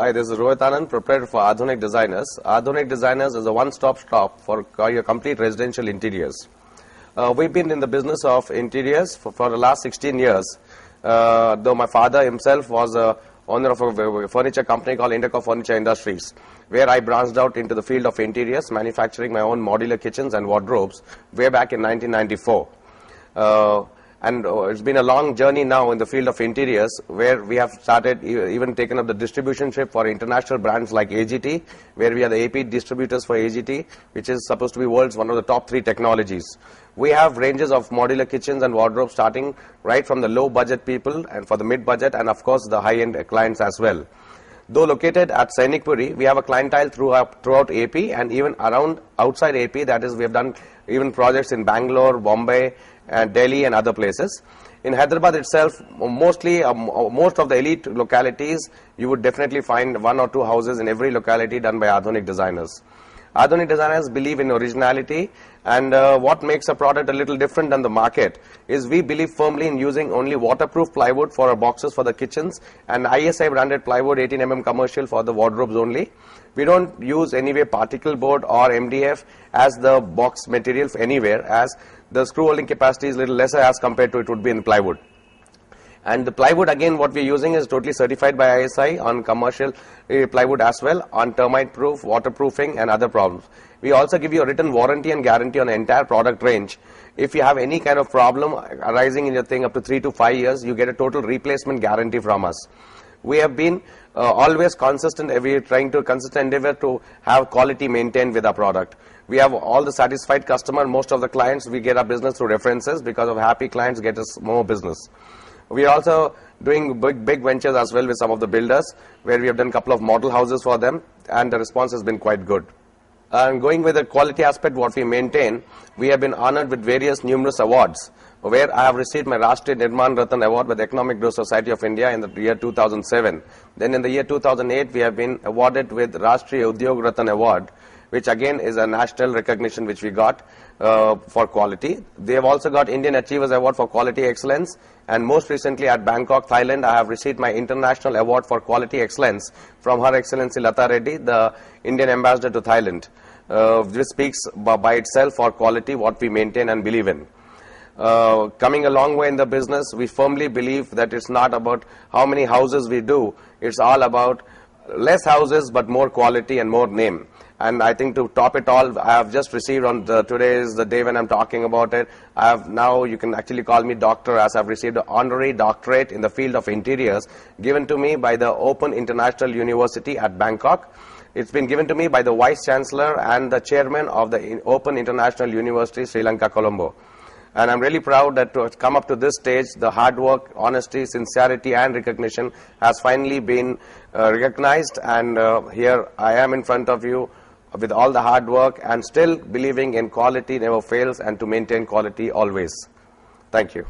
Hi, this is Rohit Anand, proprietor for Adhunik Designers. Adhunik Designers is a one-stop shop for your complete residential interiors. We've been in the business of interiors for the last 16 years. Though my father himself was a owner of a furniture company called Indeco Furniture Industries, where I branched out into the field of interiors, manufacturing my own modular kitchens and wardrobes way back in 1994. It's been a long journey now in the field of interiors, where we have started even taken up the distributionship for international brands like AGT, where we are the AP distributors for AGT, which is supposed to be world's one of the top 3 technologies. We have ranges of modular kitchens and wardrobes starting right from the low budget people and for the mid budget, and of course the high end clients as well. Though located at Sainikpuri, we have a clientele throughout AP and even around outside AP. That is, we have done even projects in Bangalore, Bombay, and Delhi and other places. In Hyderabad itself, most of the elite localities, you would definitely find 1 or 2 houses in every locality done by Adhunik Designers. Adhunik Designers believe in originality, and what makes a product a little different than the market is we believe firmly in using only waterproof plywood for our boxes for the kitchens and ISI branded plywood 18mm commercial for the wardrobes only. We don't use anyway particle board or MDF as the box material anywhere, as the screw holding capacity is little lesser as compared to it would be in plywood. And the plywood, again, what we're using is totally certified by ISI on commercial plywood as well, on termite proof, waterproofing and other problems. We also give you a written warranty and guarantee on the entire product range. If you have any kind of problem arising in your thing up to 3 to 5 years, you get a total replacement guarantee from us. We have been always consistent, we are trying to consistent endeavor to have quality maintained with our product. We have all the satisfied customer. Most of the clients, we get our business through references, because of happy clients get us more business. We are also doing big ventures as well with some of the builders, where we have done a couple of model houses for them, and the response has been quite good. Going with the quality aspect, what we maintain, we have been honored with various numerous awards, where I have received my Rashtriya Nirman Ratan Award with the Economic Growth Society of India in the year 2007. Then in the year 2008, we have been awarded with Rashtriya Udyog Ratan Award, which again is a national recognition which we got for quality. They have also got Indian Achievers Award for Quality Excellence, and most recently at Bangkok, Thailand, I have received my International Award for Quality Excellence from Her Excellency Lata Reddy, the Indian Ambassador to Thailand. This speaks by itself for quality, what we maintain and believe in. Coming a long way in the business, we firmly believe that it's not about how many houses we do, it's all about less houses but more quality and more name. And I think to top it all, I have just received today is the day when I'm talking about it. Now you can actually call me doctor, as I've received an honorary doctorate in the field of interiors given to me by the Open International University at Bangkok. It's been given to me by the Vice Chancellor and the Chairman of the Open International University, Sri Lanka, Colombo. And I'm really proud that to come up to this stage, the hard work, honesty, sincerity and recognition has finally been recognized, and here I am in front of you with all the hard work and still believing in quality never fails and to maintain quality always. Thank you.